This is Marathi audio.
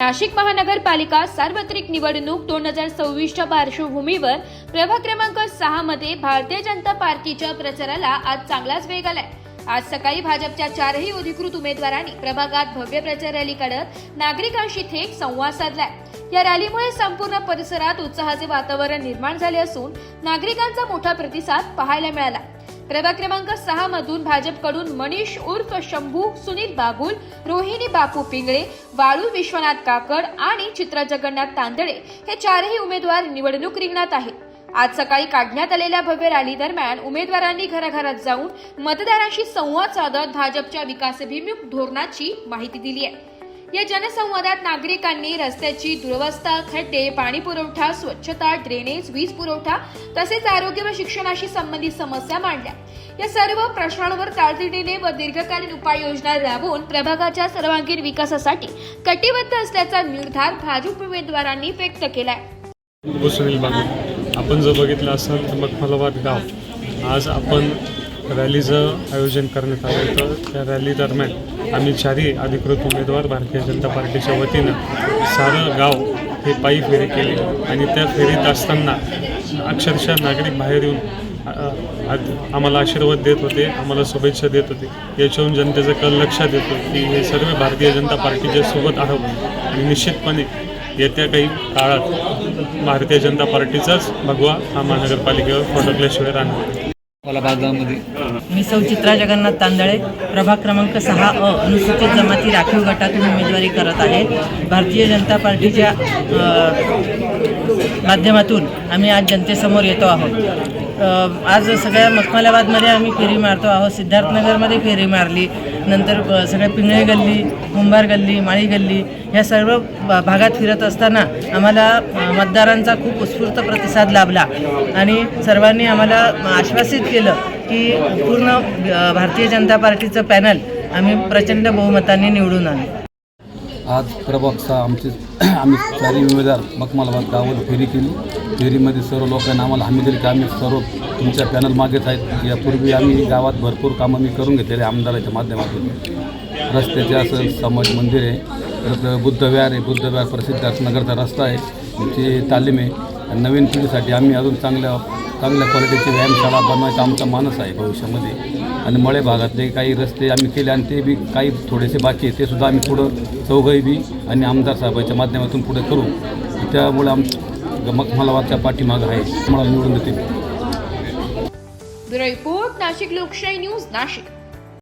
नाशिक महानगरपालिका सार्वत्रिक निवडणूक 2026च्या पार्श्वभूमीवर प्रभाग क्रमांक 6 मध्ये भारतीय जनता पार्टीच्या प्रचाराला आज चांगलाच वेग आलाय। आज सकाळी भाजपच्या 4ही अधिकृत उमेदवारांनी प्रभागात भव्य प्रचार रॅली काढत नागरिकांशी थेट संवाद साधलाय। या रॅलीमुळे संपूर्ण परिसरात उत्साहाचे वातावरण निर्माण झाले असून नागरिकांचा मोठा प्रतिसाद पाहायला मिळाला। प्रभाग क्रमांक 6 मधून भाजपकडून मनीष उर्फ शंभू, सुनील बागुल, रोहिणी बापू पिंगळे, वाळू विश्वनाथ काकड आणि चित्रा जगन्नाथ तांदळे हे 4ही उमेदवार निवडणूक रिंगणात आहेत। आज सकाळी काढण्यात आलेल्या भव्य रॅली दरम्यान उमेदवारांनी घराघरात जाऊन मतदारांशी संवाद साधत भाजपच्या विकासाभिमुख धोरणाची माहिती दिली आहे। या जनसंवादात नागरिकांनी रस्त्याची दुरवस्था, खड्डे, पाणी पुरवठा, स्वच्छता, ड्रेनेज, वीज पुरवठा तसेच आरोग्य व शिक्षणाशी संबंधित समस्या मांडल्या। या सर्व प्रश्नांवर तातडीने व दीर्घकालीन उपाययोजना राबवून प्रभागाच्या सर्वांगीण विकासासाठी कटिबद्ध असल्याचा निर्धार भाजप उमेदवारांनी व्यक्त केलाय। सुनील बागुल, आपण जर बघितलं असाल तर मखमलाबाद गाव आज आपण रॅलीचं आयोजन करण्यात आलं होतं। त्या रॅली दरम्यान आम्ही 4ही अधिकृत उमेदवार भारतीय जनता पार्टीच्या वतीनं सारं गाव हे पायी फेरी केली आणि त्या फेरीत असताना अक्षरशः नागरिक बाहेर येऊन आम्हाला आशीर्वाद देत होते, आम्हाला शुभेच्छा देत होते। याच्यावरून जनतेचं कल लक्षात येतो की हे सर्व भारतीय जनता पार्टीच्या सोबत आहोत आणि निश्चितपणे येत्या काही काळात भारतीय जनता पार्टीचाच भगवा हा महानगरपालिकेवर फडकल्याशिवाय राहणार। मी सौ चित्रा जगन्नाथ तांदळे, प्रभाग क्रमांक 6 अनुसूचित जमाती राखीव गटातून उमेदवारी करत आहे। भारतीय जनता पार्टीच्या माध्यमातून आम्ही आज जनतेसमोर येतो आहोत। आज सगळ्या मखमलाबादमध्ये आम्ही फेरी मारतो आहोत। सिद्धार्थनगरमध्ये फेरी मारली, नंतर सगळ्या पिंगळे गल्ली, कुंभार गल्ली, माळी गल्ली ह्या सर्व भागात फिरत असताना आम्हाला मतदारांचा खूप उत्स्फूर्त प्रतिसाद लाभला आणि सर्वांनी आम्हाला आश्वासित केलं की पूर्ण भारतीय जनता पार्टीचं पॅनल आम्ही प्रचंड बहुमताने निवडून आणू। आज प्रभाग 6 आम्ही 4ही उमेदवार मखमलाबाद गावावर फेरी केली। फेरीमध्ये सर्व लोकांना आम्हाला हमी दिली की आम्ही सर्व तुमच्या पॅनल मागेच आहेत। यापूर्वी आम्ही गावात भरपूर कामं मी करून घेतलेले आमदाराच्या माध्यमातून। रस्त्याचे असेल, समाज मंदिर आहे, परत बुद्धविहार आहे, बुद्धविहार प्रसिद्ध नगरचा रस्ता आहे, त्याची तालीम आहे। नवीन पिढीसाठी आम्ही अजून चांगल्या क्वालिटीची व्यायामशाळा बनवायचा आमचा मानस आहे भविष्यामध्ये। आणि मळे भागातले काही रस्ते आम्ही केले आणि ते बी काही थोडेसे बाकी आहे, ते सुद्धा आम्ही पुढं चौघही बी आणि आमदार साहेबांच्या माध्यमातून पुढे करू। त्यामुळे मखमलाबादच्या पाठीमागं आहे, मला निवडून देतील। ब्युरो रिपोर्ट, नाशिक लोकशाही न्यूज, नाशिक।